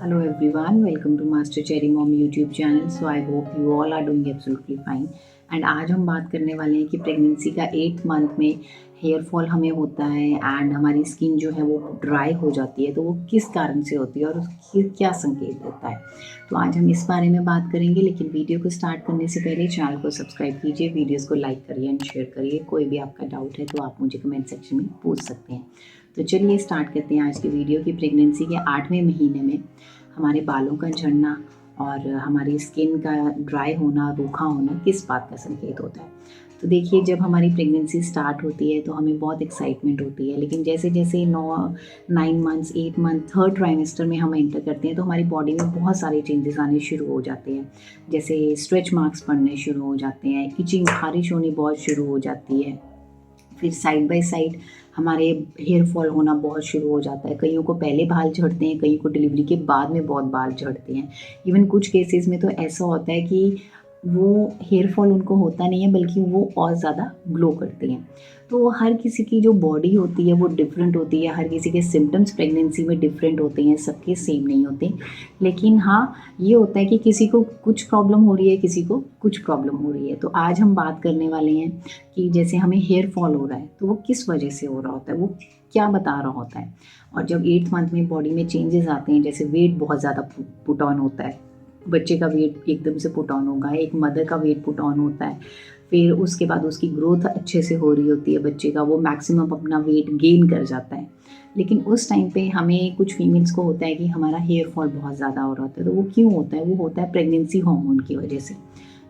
Hello everyone, welcome to Master Cherry Mom YouTube channel. So I hope you all are doing absolutely fine. And आज हम बात करने वाले हैं कि प्रेगनेंसी का 8th मंथ में हेयर फॉल हमें होता है एंड हमारी स्किन जो है वो ड्राई हो जाती है, तो वो किस कारण से होती है और उसकी क्या संकेत देता है। तो आज हम इस बारे में बात करेंगे, लेकिन वीडियो को स्टार्ट करने से पहले चैनल को सब्सक्राइब कीजिए, वीडियोस को लाइक करिए एंड शेयर करिए। कोई भी आपका डाउट है तो आप मुझे कमेंट सेक्शन में पूछ सकते हैं। तो चलिए स्टार्ट करते हैं आज की वीडियो की। प्रेगनेंसी के 8वें महीने में हमारे बालों का झड़ना और हमारी स्किन का ड्राई होना, रूखा होना किस बात का संकेत होता है। तो देखिए, जब हमारी प्रेगनेंसी स्टार्ट होती है तो हमें बहुत एक्साइटमेंट होती है, लेकिन जैसे जैसे 9 मंथ्स 8 मंथ 3rd ट्राइमेस्टर में हम एंटर करते हैं तो हमारी बॉडी में बहुत सारे चेंजेस आने शुरू हो जाते हैं। जैसे स्ट्रेच मार्क्स पड़ने शुरू हो जाते हैं, इचिंग खारिश होनी बहुत शुरू हो जाती है, फिर साइड बाय साइड हमारे हेयर फॉल होना बहुत शुरू हो जाता है। कईयों को पहले बाल झड़ते हैं, कईयों को डिलीवरी के बाद में बहुत बाल झड़ते हैं। इवन कुछ केसेस में तो ऐसा होता है कि वो हेयर फॉल उनको होता नहीं है, बल्कि वो और ज़्यादा ग्लो करते हैं। तो हर किसी की जो बॉडी होती है वो डिफरेंट होती है, हर किसी के सिम्टम्स प्रेगनेंसी में डिफरेंट होते हैं, सबके सेम नहीं होते। लेकिन हाँ, ये होता है कि किसी को कुछ प्रॉब्लम हो रही है, किसी को कुछ प्रॉब्लम हो रही है। तो आज हम बात करने वाले हैं कि जैसे हमें हेयर फॉल हो रहा है तो वो किस वजह से हो रहा होता है, वो क्या बता रहा होता है। और जब 8th मंथ में बॉडी में चेंजेस आते हैं, जैसे वेट बहुत ज़्यादा पुट ऑन होता है, बच्चे का वेट एकदम से पुट ऑन होगा, एक मदर का वेट पुट ऑन होता है, फिर उसके बाद उसकी ग्रोथ अच्छे से हो रही होती है बच्चे का, वो मैक्सिमम अपना वेट गेन कर जाता है। लेकिन उस टाइम पे हमें कुछ फीमेल्स को होता है कि हमारा हेयर फॉल बहुत ज़्यादा हो रहा होता है। तो वो क्यों होता है? वो होता है प्रेगनेंसी हार्मोन की वजह से।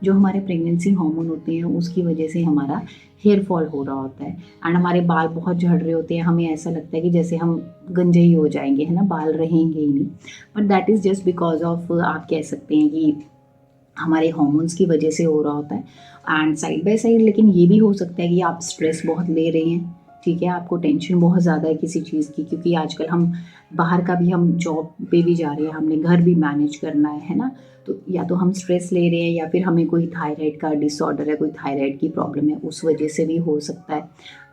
जो हमारे प्रेगनेंसी हार्मोन होते हैं उसकी वजह से हमारा हेयर फॉल हो रहा होता है एंड हमारे बाल बहुत झड़ रहे होते हैं। हमें ऐसा लगता है कि जैसे हम गंजे ही हो जाएंगे, है ना, बाल रहेंगे ही नहीं। But that is just because of, आप कह सकते हैं कि हमारे हार्मोन्स की वजह से हो रहा होता है। एंड साइड बाय साइड लेकिन ये भी हो सकता है कि आप स्ट्रेस बहुत ले रहे हैं, ठीक है, आपको टेंशन बहुत ज़्यादा है किसी चीज़ की, क्योंकि आजकल हम बाहर का भी, हम जॉब पे भी जा रहे हैं, हमने घर भी मैनेज करना है ना। तो या तो हम स्ट्रेस ले रहे हैं या फिर हमें कोई थायराइड का डिसऑर्डर है, कोई थायराइड की प्रॉब्लम है, उस वजह से भी हो सकता है।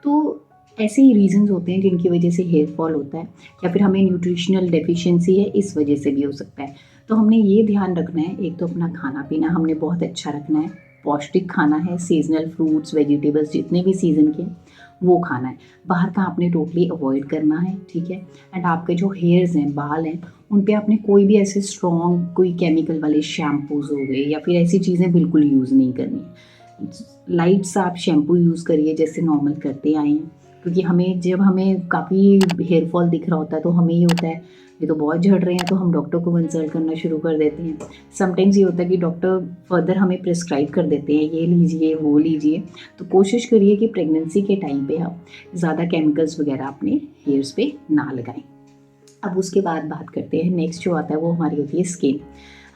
तो ऐसे ही रीजंस होते हैं जिनकी वजह से हेयर फॉल होता है, या फिर हमें न्यूट्रिशनल डेफिशिएंसी है, इस वजह से भी हो सकता है। तो हमने ये ध्यान रखना है, एक तो अपना खाना पीना हमने बहुत अच्छा रखना है, पौष्टिक खाना है, सीजनल फ्रूट्स वेजिटेबल्स जितने भी सीज़न के वो खाना है। बाहर का आपने टोटली अवॉइड करना है, ठीक है। एंड आपके जो हेयर्स हैं, बाल हैं, उन पे आपने कोई भी ऐसे स्ट्रॉन्ग कोई केमिकल वाले शैम्पूज़ हो गए या फिर ऐसी चीज़ें बिल्कुल यूज़ नहीं करनी। लाइट सा आप शैम्पू यूज़ करिए जैसे नॉर्मल करते आए हैं, क्योंकि जब हमें काफ़ी हेयर फॉल दिख रहा होता है तो हमें ये होता है ये तो बहुत झड़ रहे हैं, तो हम डॉक्टर को कंसल्ट करना शुरू कर देते हैं। समटाइम्स ये होता है कि डॉक्टर फर्दर हमें प्रिस्क्राइब कर देते हैं, ये लीजिए वो लीजिए। तो कोशिश करिए कि प्रेगनेंसी के टाइम पे आप ज़्यादा केमिकल्स वगैरह अपने हेयर्स पे ना लगाएं। अब उसके बाद बात करते हैं, नेक्स्ट जो आता है वो हमारी होती है स्किन।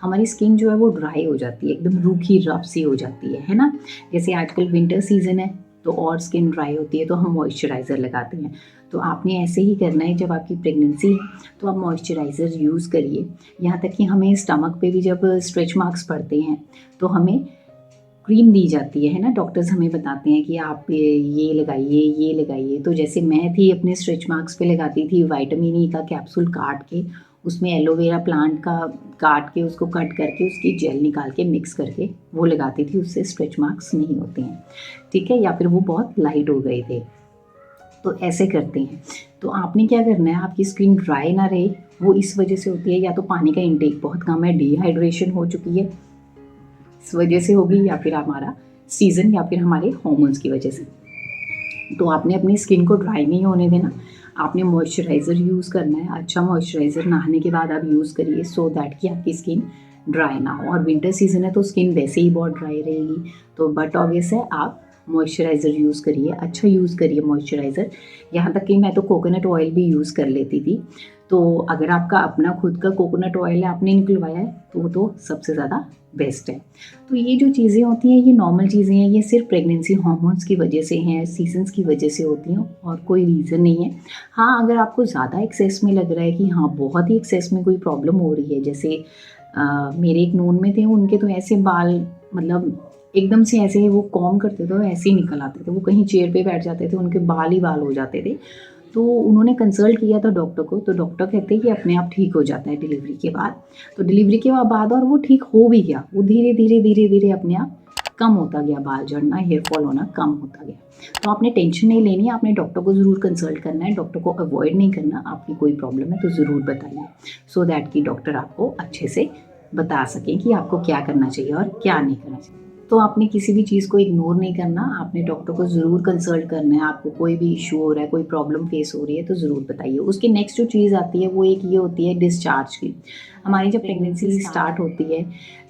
हमारी स्किन जो है वो ड्राई हो जाती है, एकदम रूखी रफ सी हो जाती है ना। जैसे आजकल विंटर सीजन है तो और स्किन ड्राई होती है, तो हम मॉइस्चराइज़र लगाते हैं। तो आपने ऐसे ही करना है, जब आपकी प्रेगनेंसी है तो आप मॉइस्चराइज़र यूज़ करिए। यहाँ तक कि हमें स्टमक पे भी जब स्ट्रेच मार्क्स पड़ते हैं तो हमें क्रीम दी जाती है ना, डॉक्टर्स हमें बताते हैं कि आप ये लगाइए, ये लगाइए। तो जैसे मैं थी अपने स्ट्रेच मार्क्स पे लगाती थी विटामिन ई का कैप्सूल काट के, उसमें एलोवेरा प्लांट का काट के, उसको कट करके उसकी जेल निकाल के मिक्स करके वो लगाती थी, उससे स्ट्रेच मार्क्स नहीं होते हैं, ठीक है, या फिर वो बहुत लाइट हो गए थे। तो ऐसे करते हैं। तो आपने क्या करना है, आपकी स्किन ड्राई ना रहे, वो इस वजह से होती है या तो पानी का इंटेक बहुत कम है, डिहाइड्रेशन हो चुकी है, इस वजह से होगी, या फिर हमारा सीज़न या फिर हमारे हार्मोन्स की वजह से। तो आपने अपनी स्किन को ड्राई नहीं होने देना, आपने मॉइस्चराइज़र यूज़ करना है। अच्छा मॉइस्चराइज़र नहाने के बाद आप यूज़ करिए, सो दैट कि आपकी स्किन ड्राई ना हो। और विंटर सीज़न है तो स्किन वैसे ही बहुत ड्राई रहेगी, तो बट ऑब्वियस है आप मॉइस्चराइज़र यूज़ करिए, अच्छा यूज़ करिए मॉइस्चराइज़र। यहाँ तक कि मैं तो कोकोनट ऑयल भी यूज़ कर लेती थी। तो अगर आपका अपना खुद का कोकोनट ऑयल है, आपने निकलवाया है, तो वो तो सबसे ज़्यादा बेस्ट है। तो ये जो चीज़ें होती हैं ये नॉर्मल चीज़ें हैं, ये सिर्फ प्रेगनेंसी हार्मोन्स की वजह से हैं, सीजन्स की वजह से होती हैं, और कोई रीज़न नहीं है। हाँ, अगर आपको ज़्यादा एक्सेस में लग रहा है कि हाँ बहुत ही एक्सेस में कोई प्रॉब्लम हो रही है, जैसे मेरे एक नोन में थे, उनके तो ऐसे बाल, मतलब एकदम से ऐसे वो कॉम्ब करते थे तो ऐसे ही निकल आते थे, वो कहीं चेयर पे बैठ जाते थे, उनके बाल ही बाल हो जाते थे। तो उन्होंने कंसल्ट किया था डॉक्टर को, तो डॉक्टर कहते हैं कि अपने आप ठीक हो जाता है डिलीवरी के बाद। तो डिलीवरी के बाद और वो ठीक हो भी गया, वो धीरे-धीरे अपने आप कम होता गया, बाल झड़ना, हेयर फॉल होना कम होता गया। तो आपने टेंशन नहीं लेनी है, आपने डॉक्टर को ज़रूर कंसल्ट करना है, डॉक्टर को अवॉइड नहीं करना। आपकी कोई प्रॉब्लम है तो ज़रूर बताइए, सो दैट कि डॉक्टर आपको अच्छे से बता सकें कि आपको क्या करना चाहिए और क्या नहीं करना चाहिए। तो आपने किसी भी चीज़ को इग्नोर नहीं करना, आपने डॉक्टर को ज़रूर कंसल्ट करना है। आपको कोई भी इश्यू हो रहा है, कोई प्रॉब्लम फेस हो रही है तो ज़रूर बताइए। उसकी नेक्स्ट जो चीज़ आती है वो एक ये होती है डिस्चार्ज की। हमारी जब प्रेगनेंसी स्टार्ट होती है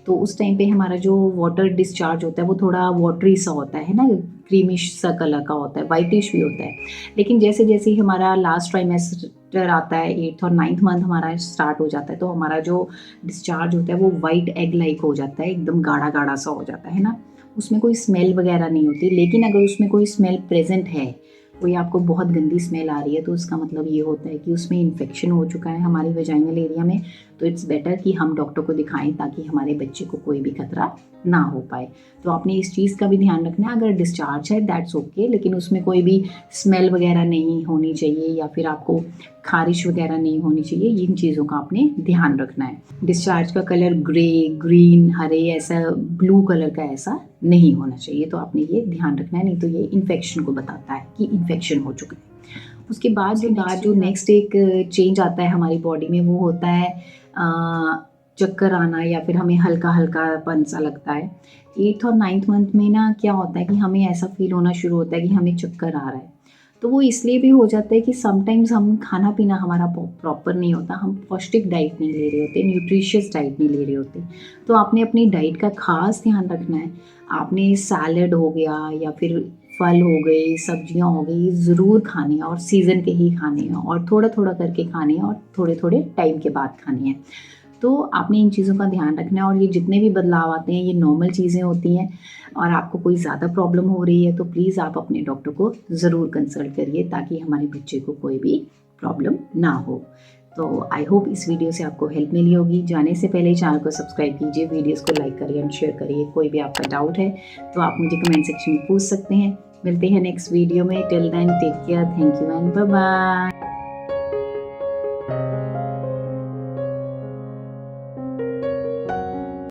तो उस टाइम पे हमारा जो वाटर डिस्चार्ज होता है वो थोड़ा वाटरी सा होता है ना, क्रीमिश सा कलर का होता है, वाइटिश भी होता है। लेकिन जैसे-जैसे ही हमारा लास्ट ट्राइमेस्टर आता है, 8th और 9th मंथ हमारा स्टार्ट हो जाता है, तो हमारा जो डिस्चार्ज होता है वो व्हाइट एग लाइक हो जाता है, एकदम गाढ़ा-गाढ़ा सा हो जाता है ना। उसमें कोई स्मेल वगैरह नहीं होती, लेकिन अगर उसमें कोई स्मेल प्रेज़ेंट है, कोई आपको बहुत गंदी स्मेल आ रही है, तो उसका मतलब ये होता है कि उसमें इन्फेक्शन हो चुका है हमारी वेजाइनल एरिया में। तो इट्स बेटर कि हम डॉक्टर को दिखाएँ ताकि हमारे बच्चे को कोई भी खतरा ना हो पाए। तो आपने इस चीज़ का भी ध्यान रखना है, अगर डिस्चार्ज है दैट्स ओके, लेकिन उसमें कोई भी स्मेल वगैरह नहीं होनी चाहिए या फिर आपको ख़ारिश वगैरह नहीं होनी चाहिए, इन चीज़ों का आपने ध्यान रखना है। डिस्चार्ज का कलर ग्रे, ग्रीन, हरे ऐसा ब्लू कलर का ऐसा नहीं होना चाहिए, तो आपने ये ध्यान रखना है, नहीं तो ये इन्फेक्शन को बताता है कि इन्फेक्शन हो चुका है। उसके बाद जो नेक्स्ट एक चेंज आता है हमारी बॉडी में वो होता है चक्कर आना या फिर हमें हल्का-हल्कापन सा लगता है। 8th और 9th मंथ में ना क्या होता है कि हमें ऐसा फ़ील होना शुरू होता है कि हमें चक्कर आ रहा है। तो वो इसलिए भी हो जाता है कि समटाइम्स हम खाना-पीना हमारा प्रॉपर नहीं होता, हम पौष्टिक डाइट नहीं ले रहे होते, न्यूट्रिशियस डाइट नहीं ले रहे होते। तो आपने अपनी डाइट का ख़ास ध्यान रखना है। आपने सैलेड हो गया या फिर फल हो गए, सब्जियाँ हो गई, ज़रूर खाने हैं और सीज़न के ही खाने हैं और थोड़ा-थोड़ा करके खाने हैं और थोड़े-थोड़े टाइम के बाद खाने हैं। तो आपने इन चीज़ों का ध्यान रखना है और ये जितने भी बदलाव आते हैं ये नॉर्मल चीज़ें होती हैं और आपको कोई ज़्यादा प्रॉब्लम हो रही है तो प्लीज़ आप अपने डॉक्टर को ज़रूर कंसल्ट करिए ताकि हमारे बच्चे को कोई भी प्रॉब्लम ना हो। तो आई होप इस वीडियो से आपको हेल्प मिली होगी। जाने से पहले चैनल को सब्सक्राइब कीजिए, वीडियोज़ को लाइक करिए एंड शेयर करिए। कोई भी आपका डाउट है तो आप मुझे कमेंट सेक्शन में पूछ सकते हैं। मिलते हैं नेक्स्ट वीडियो में। Till then take care, thank you and bye bye.